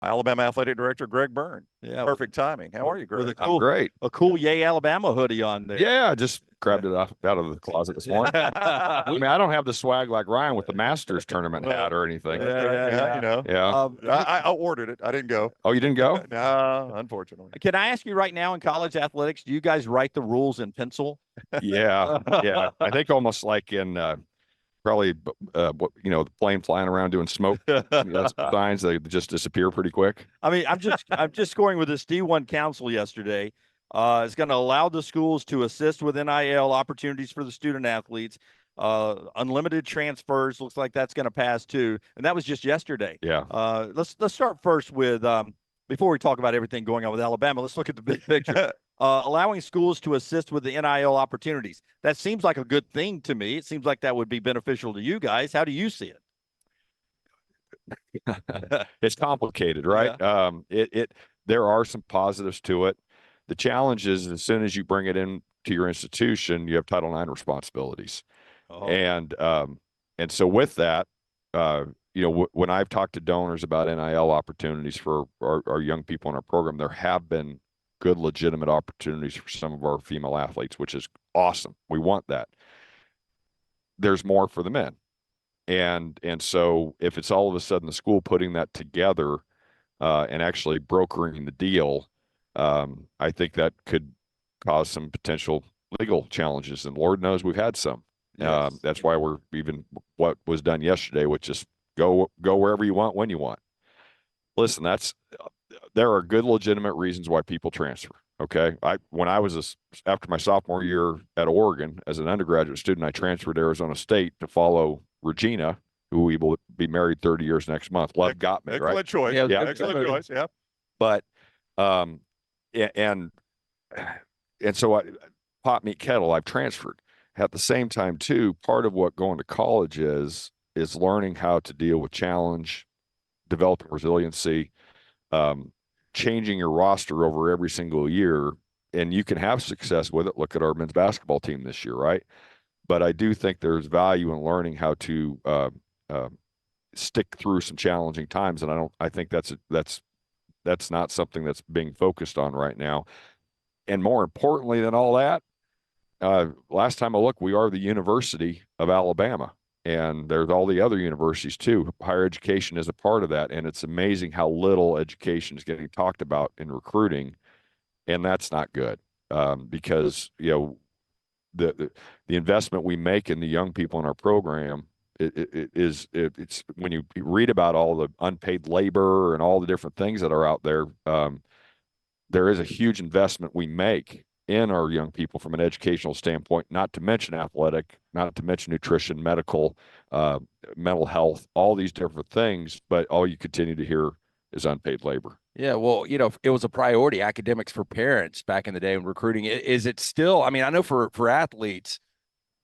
Alabama Athletic Director Greg Byrne. Yeah, Perfect timing. How are you, with Greg? I'm great. a cool Yay Alabama hoodie on there. Yeah, I just grabbed it out of the closet this morning. I mean, I don't have the swag like Ryan with the Masters tournament hat or anything. Yeah, you know. Yeah. I ordered it. I didn't go. Oh, you didn't go? No, unfortunately. Can I ask you right now in college athletics, do you guys write the rules in pencil? Yeah. Yeah. I think almost like in probably, the plane flying around doing smoke signs, they just disappear pretty quick. I mean, I'm just going with this D1 council yesterday. It's going to allow the schools to assist with NIL opportunities for the student athletes. Unlimited transfers looks like that's going to pass too, and that was just yesterday. Yeah. Let's start first with before we talk about everything going on with Alabama. Let's look at the big picture. Allowing schools to assist with the NIL opportunities. That seems like a good thing to me. It seems like that would be beneficial to you guys. How do you see it? It's complicated, right? Yeah. There are some positives to it. The challenge is as soon as you bring it into your institution, you have Title IX responsibilities. Oh. And so with that, when I've talked to donors about NIL opportunities for our young people in our program, there have been good, legitimate opportunities for some of our female athletes, which is awesome. We want that. There's more for the men. And so if it's all of a sudden the school putting that together and actually brokering the deal, I think that could cause some potential legal challenges. And Lord knows we've had some. Yes. That's why we're even what was done yesterday, which is go wherever you want, when you want. Listen, there are good, legitimate reasons why people transfer. Okay. When I was after my sophomore year at Oregon as an undergraduate student, I transferred to Arizona State to follow Regina, who we will be married 30 years next month. Love got me, excellent right? Choice. Yeah, excellent choice. Yeah. But, and so pot, meat, kettle, I've transferred. At the same time, too, part of what going to college is learning how to deal with challenge, developing resiliency, changing your roster over every single year, and you can have success with it. Look at our men's basketball team this year, right? But I do think there's value in learning how to stick through some challenging times, and I think that's not something that's being focused on right now. And more importantly than all that, last time I looked, we are the University of Alabama. And there's all the other universities too. Higher education is a part of that. And it's amazing how little education is getting talked about in recruiting. And that's not good because, the investment we make in the young people in our program, it's when you read about all the unpaid labor and all the different things that are out there, there is a huge investment we make in our young people from an educational standpoint, not to mention athletic, not to mention nutrition, medical, mental health, all these different things. But all you continue to hear is unpaid labor. Yeah, well, it was a priority, academics for parents back in the day when recruiting. Is it still? I mean, I know for athletes,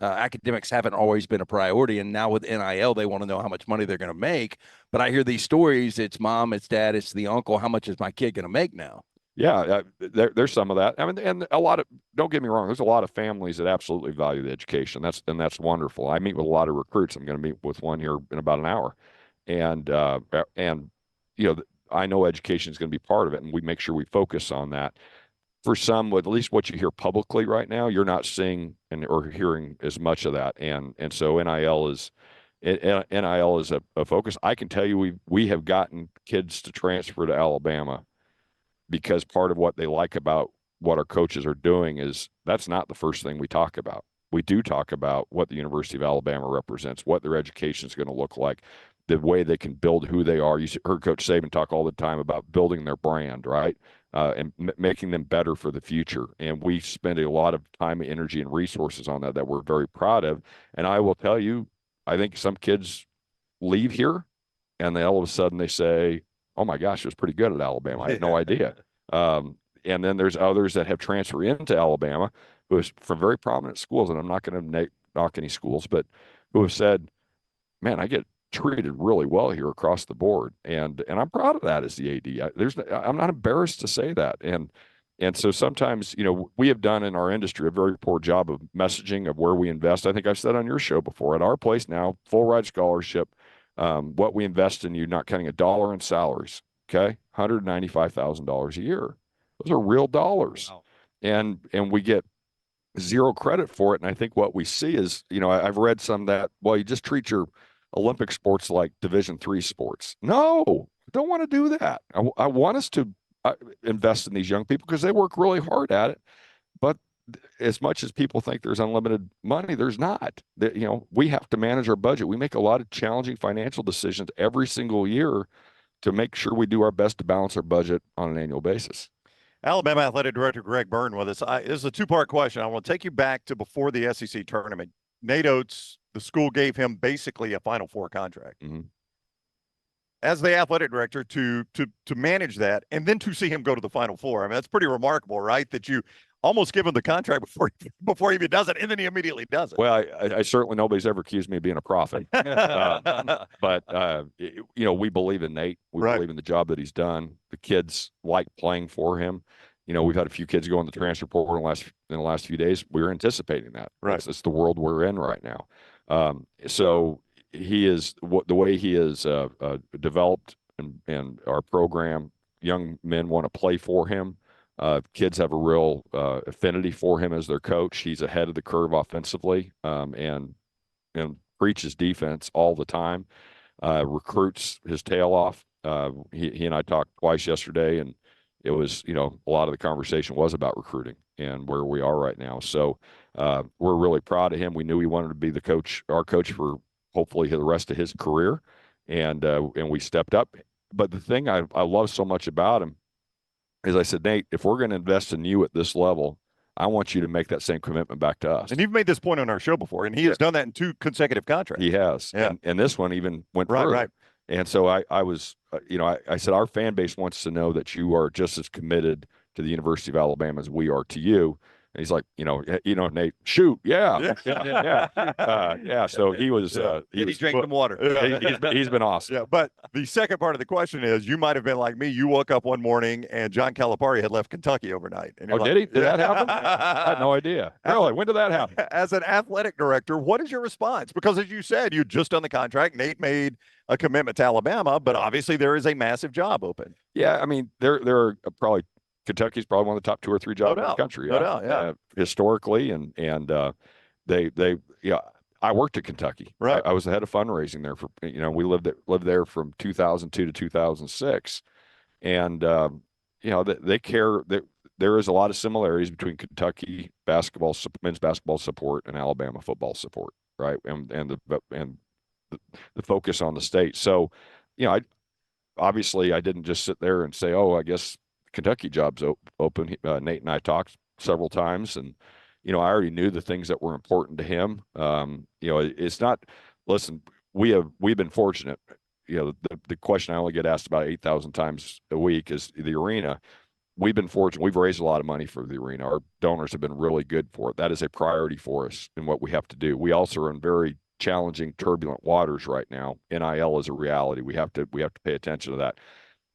academics haven't always been a priority. And now with NIL, they want to know how much money they're going to make. But I hear these stories. It's mom, it's dad, it's the uncle. How much is my kid going to make now? Yeah, there's some of that. I mean, and a lot of, don't get me wrong, there's a lot of families that absolutely value the education. That's wonderful. I meet with a lot of recruits. I'm going to meet with one here in about an hour. And I know education is going to be part of it, and we make sure we focus on that. For some, at least what you hear publicly right now, you're not seeing or hearing as much of that. And so NIL is a focus. I can tell you we have gotten kids to transfer to Alabama because part of what they like about what our coaches are doing is that's not the first thing we talk about. We do talk about what the University of Alabama represents, what their education is going to look like, the way they can build who they are. You heard Coach Saban talk all the time about building their brand, right? And making them better for the future. And we spend a lot of time, energy, and resources on that we're very proud of. And I will tell you, I think some kids leave here and then all of a sudden they say, oh my gosh, it was pretty good at Alabama. I had no idea. And then there's others that have transferred into Alabama who is from very prominent schools. And I'm not going to knock any schools, but who have said, man, I get treated really well here across the board. And I'm proud of that as the AD. I'm not embarrassed to say that. And so sometimes, we have done in our industry a very poor job of messaging of where we invest. I think I've said on your show before, at our place now, full ride scholarship, what we invest in you, not cutting a dollar in salaries. Okay. $195,000 a year. Those are real dollars. Wow. And we get zero credit for it. And I think what we see is, I've read some that, well, you just treat your Olympic sports like Division III sports. No, I don't want to do that. I want us to invest in these young people because they work really hard at it. But as much as people think there's unlimited money, there's not. We have to manage our budget. We make a lot of challenging financial decisions every single year to make sure we do our best to balance our budget on an annual basis. Alabama Athletic Director Greg Byrne with us. This is a two-part question. I want to take you back to before the SEC tournament. Nate Oats, the school gave him basically a Final Four contract. Mm-hmm. As the athletic director to manage that and then to see him go to the Final Four. I mean, that's pretty remarkable, right? That you almost give him the contract before he even does it, and then he immediately does it. Well, I certainly, nobody's ever accused me of being a prophet. But we believe in Nate. We believe in the job that he's done. The kids like playing for him. We've had a few kids go in the transfer portal in the last few days. We were anticipating that. Right. It's the world we're in right now. So he is the way he is developed and our program. Young men want to play for him. Kids have a real affinity for him as their coach. He's ahead of the curve offensively, and preaches defense all the time. Recruits his tail off. He and I talked twice yesterday, and it was, a lot of the conversation was about recruiting and where we are right now. So we're really proud of him. We knew he wanted to be our coach for hopefully the rest of his career, and we stepped up. But the thing I love so much about him is I said, Nate, if we're going to invest in you at this level, I want you to make that same commitment back to us. And you've made this point on our show before, and he has done that in 2 consecutive contracts. He has. Yeah. And this one even went further. Right. And so I was, I said, our fan base wants to know that you are just as committed to the University of Alabama as we are to you. And he's like, Nate, shoot. Yeah. So he was, he drank some water. He's been awesome. Yeah. But the second part of the question is, you might've been like me. You woke up one morning and John Calipari had left Kentucky overnight. And did he? Did that happen? I had no idea. Really? When did that happen? As an athletic director, what is your response? Because as you said, you'd just done the contract. Nate made a commitment to Alabama, but obviously there is a massive job open. Yeah. I mean, there are probably, Kentucky's probably one of the top 2 or 3 jobs in the country. No doubt, yeah. Historically, and I worked at Kentucky. Right. I was the head of fundraising there for, we lived there from 2002 to 2006. And, they care that there is a lot of similarities between Kentucky men's basketball support and Alabama football support. Right. And the focus on the state. So, I didn't just sit there and say, oh, I guess Kentucky job's open. Nate and I talked several times, and I already knew the things that were important to him. It's not. Listen, we've been fortunate. The question I only get asked about 8,000 times a week is the arena. We've been fortunate. We've raised a lot of money for the arena. Our donors have been really good for it. That is a priority for us in what we have to do. We also are in very challenging, turbulent waters right now. NIL is a reality. We have to pay attention to that.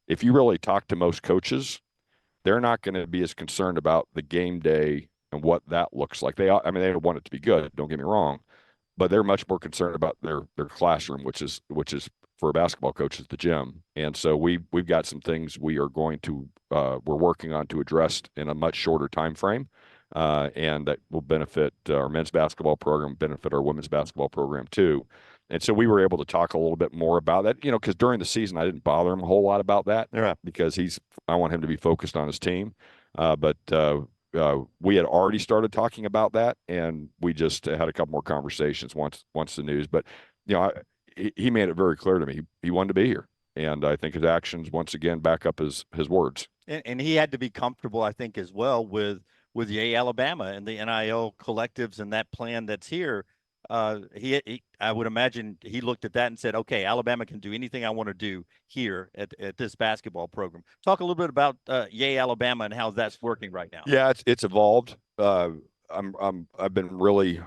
If you really talk to most coaches, they're not going to be as concerned about the game day and what that looks like. They want it to be good. Don't get me wrong, but they're much more concerned about their classroom, which is for a basketball coach is the gym. And so we've got some things we're working on to address in a much shorter time frame, and that will benefit our men's basketball program, benefit our women's basketball program too. And so we were able to talk a little bit more about that, because during the season, I didn't bother him a whole lot about that because I want him to be focused on his team. But we had already started talking about that, and we just had a couple more conversations once the news. But, he made it very clear to me. He wanted to be here. And I think his actions, once again, back up his words. And he had to be comfortable, I think, as well with Yay Alabama and the NIL collectives and that plan that's here. I would imagine he looked at that and said, okay, Alabama can do anything I want to do here at this basketball program. Talk a little bit about Yay Alabama and how that's working right now. Yeah, it's evolved. I've been really,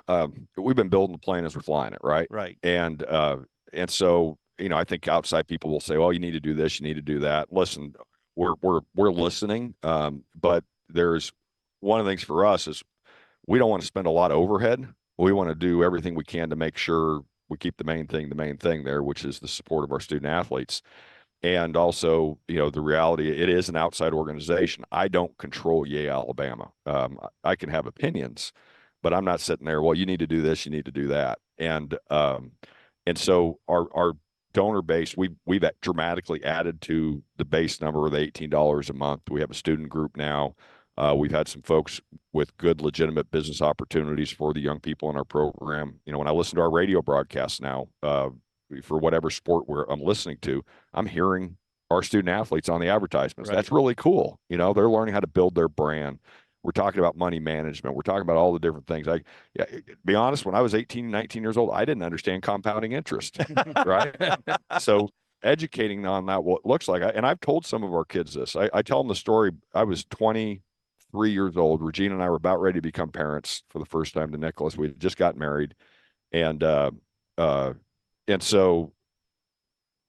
we've been building the plane as we're flying it. Right. And so, I think outside people will say, well, you need to do this, you need to do that. Listen, we're listening. But there's one of the things for us is we don't want to spend a lot of overhead. We want to do everything we can to make sure we keep the main thing there, which is the support of our student athletes. And also, the reality, it is an outside organization. I don't control Yale, Alabama. I can have opinions, but I'm not sitting there, well, you need to do this, you need to do that. And so our donor base, we've dramatically added to the base number of the $18 a month. We have a student group now. We've had some folks with good, legitimate business opportunities for the young people in our program. When I listen to our radio broadcasts now, for whatever sport I'm listening to, I'm hearing our student athletes on the advertisements. Right. That's really cool. They're learning how to build their brand. We're talking about money management. We're talking about all the different things. To be honest, when I was 18, 19 years old, I didn't understand compounding interest, right? So educating on that, what it looks like. And I've told some of our kids this. I tell them the story. I was 23 years old. Regina and I were about ready to become parents for the first time to Nicholas. We had just got married. And so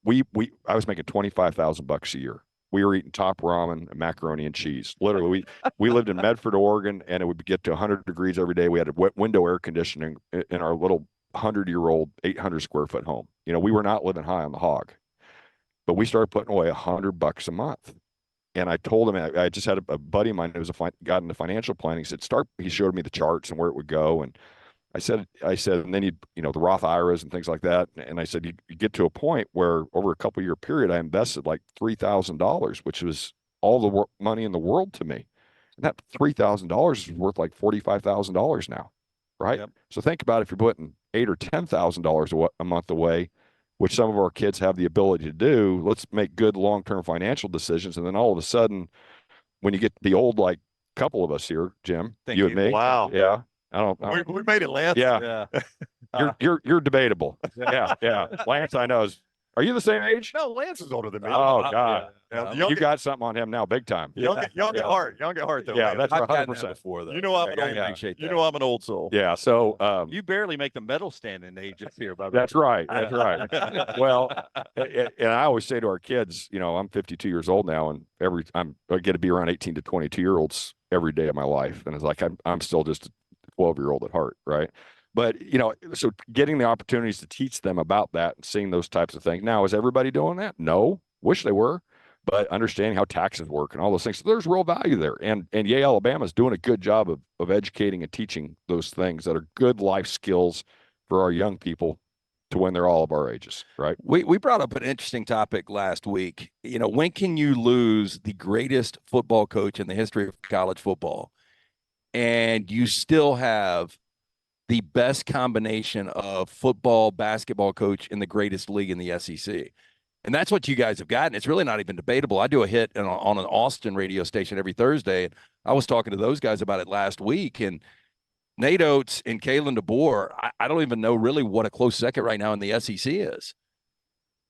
I was making $25,000 a year. We were eating top ramen and macaroni and cheese. Literally, we lived in Medford, Oregon, and it would get to 100 degrees every day. We had a window air conditioning in our little 100-year-old, 800 square foot home. We were not living high on the hog, but we started putting away $100 a month. And I told him, I just had a buddy of mine who got into financial planning. He showed me the charts and where it would go. And I said, and then the Roth IRAs and things like that. And I said, you get to a point where over a couple year period, I invested like $3,000, which was all the money in the world to me. And that $3,000 is worth like $45,000 now, right? Yep. So think about if you're putting $8,000 or $10,000 a month away, which some of our kids have the ability to do. Let's make good long-term financial decisions. And then all of a sudden, when you get to be old, like a couple of us here, Jim, Thank you and me. Wow. Yeah. I don't. We made it, Lance. Yeah. You're debatable. Yeah. Lance, I know. Are you the same age? No, Lance is older than me. Oh God. Yeah, You got something on him now, big time. Young at heart. Young at heart, though. Yeah, man. that's I've gotten 100%. that before, though. You know I'm an I old, appreciate that. you know I'm an old soul. Yeah. So You barely make the medal standing age up here, by the that's right. That's right. Well, and I always say to our kids, I'm 52 years old now, and I get to be around 18 to 22-year-olds every day of my life, and it's like I'm still just a 12-year-old at heart, right? But so getting the opportunities to teach them about that and seeing those types of things. Now, is everybody doing that? No, wish they were, but understanding how taxes work and all those things. So there's real value there, and Yale, Alabama is doing a good job of educating and teaching those things that are good life skills for our young people to when they're all of our ages, right? We brought up an interesting topic last week. When can you lose the greatest football coach in the history of college football, and you still have the best combination of football, basketball coach in the greatest league in the SEC? And that's what you guys have gotten. It's really not even debatable. I do a hit on an Austin radio station every Thursday, and I was talking to those guys about it last week, and Nate Oats and Kalen DeBoer, I don't even know really what a close second right now in the SEC is.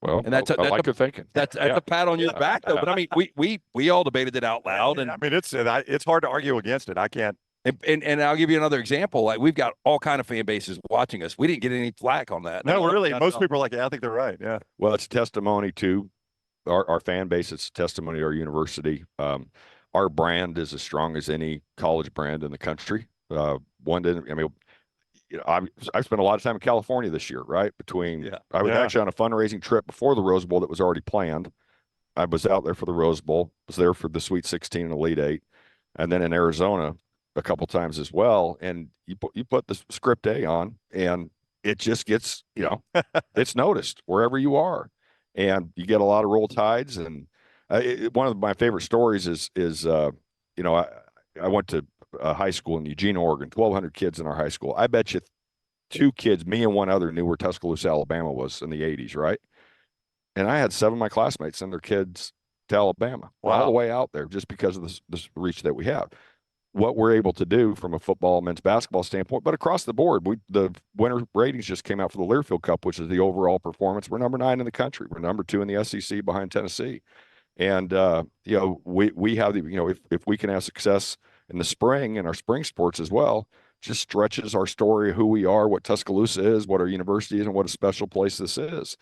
Well, And that's I like your thinking. That's a pat on your back, though. But I mean, we all debated it out loud, and I mean, it's hard to argue against it. I can't. And I'll give you another example. Like, we've got all kind of fan bases watching us. We didn't get any flack on that. No, really. no, Most no. people are like, yeah, I think they're right. Yeah. Well, it's testimony to our fan base. It's testimony to our university. Our brand is as strong as any college brand in the country. I've spent a lot of time in California this year, right? I was actually on a fundraising trip before the Rose Bowl that was already planned. I was out there for the Rose Bowl, was there for the Sweet 16 and Elite 8, and then in Arizona a couple times as well. And you put the script A on, and it just gets, it's noticed wherever you are, and you get a lot of roll tides. And one of my favorite stories is I went to high school in Eugene, Oregon, 1,200 kids in our high school. I bet you 2 kids, me and one other, knew where Tuscaloosa, Alabama was in the 80s, right? And I had 7 of my classmates send their kids to Alabama, all the way out there, just because of this reach that we have. What we're able to do from a football, men's basketball standpoint, but across the board, the winter ratings just came out for the Learfield Cup, which is the overall performance. We're number 9 in the country. We're number 2 in the SEC behind Tennessee. And, we have if we can have success in the spring and our spring sports as well, just stretches our story of who we are, what Tuscaloosa is, what our university is, and what a special place this is.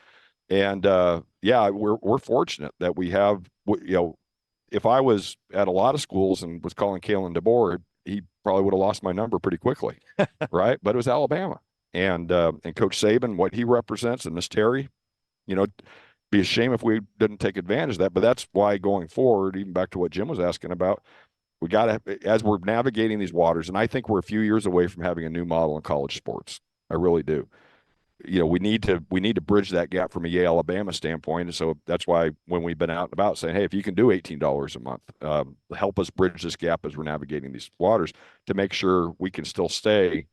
And we're fortunate that we have, if I was at a lot of schools and was calling Kalen DeBoer, he probably would have lost my number pretty quickly, right? But it was Alabama, and Coach Saban, what he represents, and Miss Terry, be a shame if we didn't take advantage of that. But that's why going forward, even back to what Jim was asking about, we got to, as we're navigating these waters, and I think we're a few years away from having a new model in college sports. I really do. We need to bridge that gap from a Yale, Alabama standpoint. And so that's why when we've been out and about saying, hey, if you can do $18 a month, help us bridge this gap as we're navigating these waters to make sure we can still stay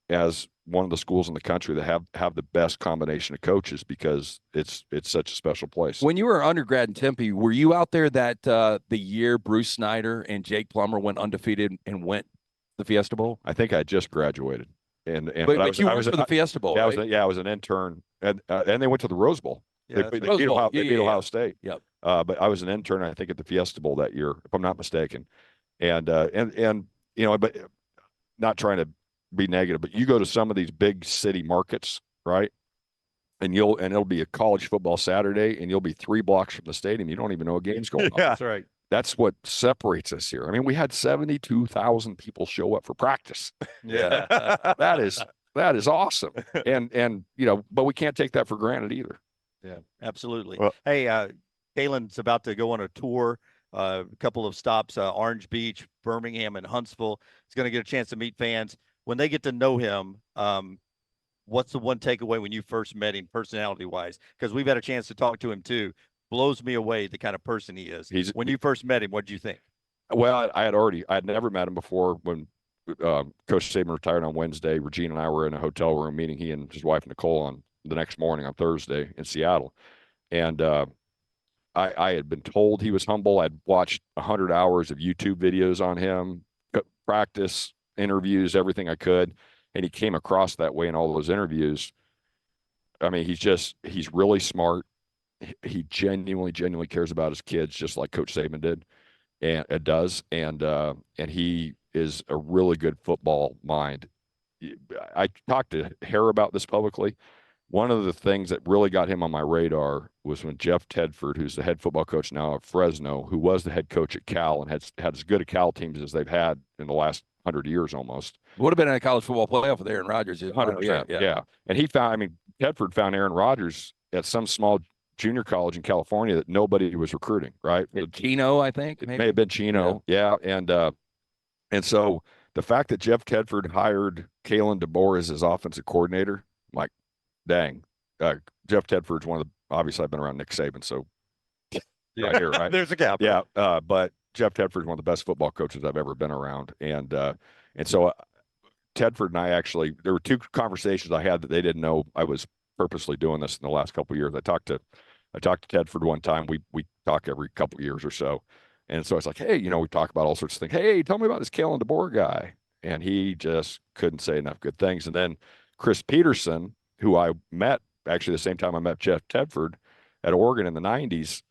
as one of the schools in the country that have the best combination of coaches, because it's such a special place. When you were an undergrad in Tempe, were you out there that the year Bruce Snyder and Jake Plummer went undefeated and went to the Fiesta Bowl? I think I just graduated, but you were for the Fiesta Bowl. Yeah, right? I was an intern, and they went to the Rose Bowl. Yeah, they beat Ohio State. Yep. But I was an intern, I think, at the Fiesta Bowl that year, if I'm not mistaken. And but not trying to be negative, but you go to some of these big city markets, right? And it'll be a college football Saturday, and you'll be 3 blocks from the stadium. You don't even know a game's going on. Yeah. That's right. That's what separates us here. I mean, we had 72,000 people show up for practice. Yeah. That is awesome. And but we can't take that for granted either. Yeah, absolutely. Well- Hey, Kalen's about to go on a tour, a couple of stops, Orange Beach, Birmingham, and Huntsville. He's going to get a chance to meet fans. When they get to know him, what's the one takeaway when you first met him, personality-wise? Because we've had a chance to talk to him too. Blows me away the kind of person he is. When you first met him, what did you think? Well, I had never met him before. When Coach Saban retired on Wednesday, Regina and I were in a hotel room meeting, he and his wife Nicole, on the next morning on Thursday in Seattle. And I had been told he was humble. I'd watched 100 hours of YouTube videos on him, practice, interviews, everything I could. And he came across that way in all those interviews. I mean, he's really smart. He genuinely cares about his kids, just like Coach Saban did, and it does. And he is a really good football mind. I talked to Hare about this publicly. One of the things that really got him on my radar was when Jeff Tedford, who's the head football coach now at Fresno, who was the head coach at Cal and had as good a Cal teams as they've had in the last 100 years almost. Would have been in a college football playoff with Aaron Rodgers. 100%. Yeah. And Tedford found Aaron Rodgers at some small junior college in California that nobody was recruiting, right? Chino, I think. It may have been Chino. Yeah. And so the fact that Jeff Tedford hired Kalen DeBoer as his offensive coordinator, I'm like, dang, Jeff Tedford's obviously I've been around Nick Saban, so right here, right? There's a gap. Yeah. But Jeff Tedford's one of the best football coaches I've ever been around. And so Tedford and I there were 2 conversations I had that they didn't know I was purposely doing this in the last couple of years. I talked to Tedford one time. We talk every couple of years or so. And so it's like, hey, we talk about all sorts of things. Hey, tell me about this Kalen DeBoer guy. And he just couldn't say enough good things. And then Chris Peterson, who I met actually the same time I met Jeff Tedford at Oregon in the 90s,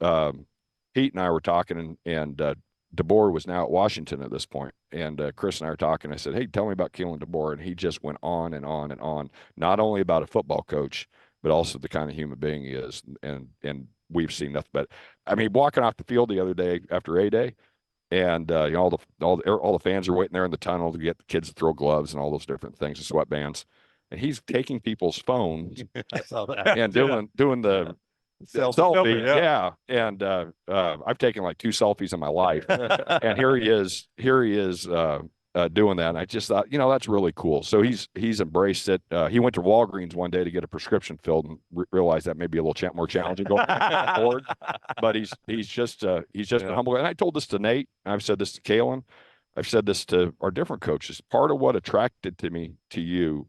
Pete and I were talking, and DeBoer was now at Washington at this point. And Chris and I were talking. I said, hey, tell me about Kalen DeBoer. And he just went on and on and on, not only about a football coach, but also the kind of human being he is. And we've seen nothing but, I mean, walking off the field the other day after A-Day, and all the fans are waiting there in the tunnel to get the kids to throw gloves and all those different things, and sweatbands. And he's taking people's phones I saw that. and doing the selfie. Yeah. And I've taken like 2 selfies in my life. And here he is doing that. And I just thought, that's really cool. So he's embraced it. He went to Walgreens one day to get a prescription filled and realized that may be a little more challenging going forward. But he's just been humble. And I told this to Nate. I've said this to Kalen. I've said this to our different coaches. Part of what attracted me to you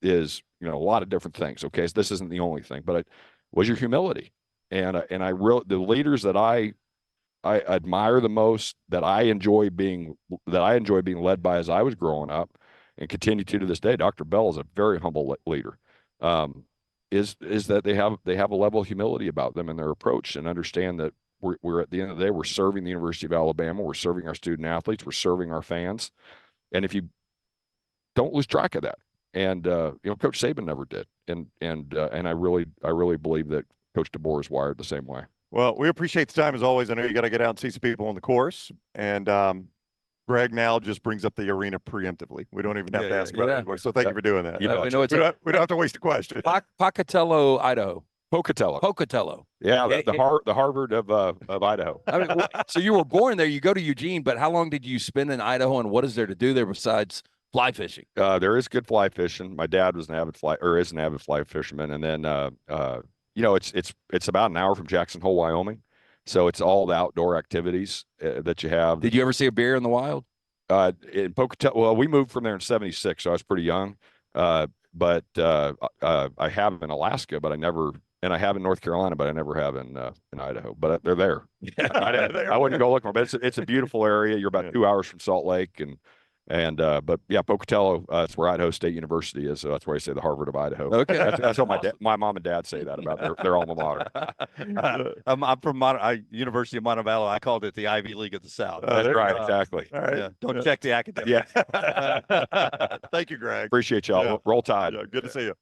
is, a lot of different things. Okay. So this isn't the only thing, but it was your humility. And the leaders that I admire the most, that I enjoy being led by as I was growing up and continue to this day. Dr. Bell is a very humble leader. Is that they have a level of humility about them in their approach, and understand that we're at the end of the day, we're serving the University of Alabama. We're serving our student athletes. We're serving our fans. And if you don't lose track of that, and Coach Saban never did. And I really believe that Coach DeBoer is wired the same way. Well, we appreciate the time as always. I know you got to get out and see some people on the course, and Greg now just brings up the arena preemptively. We don't even have to ask about it anymore. So thank you for doing that. We know it's we don't have to waste a question. Pocatello, Idaho. Pocatello. Pocatello. Yeah, Yeah, the Harvard of Idaho. I mean, so you were born there. You go to Eugene, but how long did you spend in Idaho, and what is there to do there besides fly fishing? There is good fly fishing. My dad was an avid is an avid fly fisherman, and then it's about an hour from Jackson Hole, Wyoming, so it's all the outdoor activities that you have. Did you ever see a bear in the wild? In Pocatello, well, we moved from there in '76, so I was pretty young. But I have in Alaska, but I never, and I have in North Carolina, but I never have in Idaho. But they're there. I wouldn't go look for them, but it's a beautiful area. You're about 2 hours from Salt Lake, but yeah, Pocatello, it's where Idaho State University is. So that's why I say the Harvard of Idaho. Okay. That's what my mom and dad say that about their alma mater. I'm from University of Montevallo. I called it the Ivy League of the South. That's right. Exactly. All right. Yeah, don't check the academic. Yeah. Thank you, Greg. Appreciate y'all. Yeah. Roll Tide. Yeah, good to see you.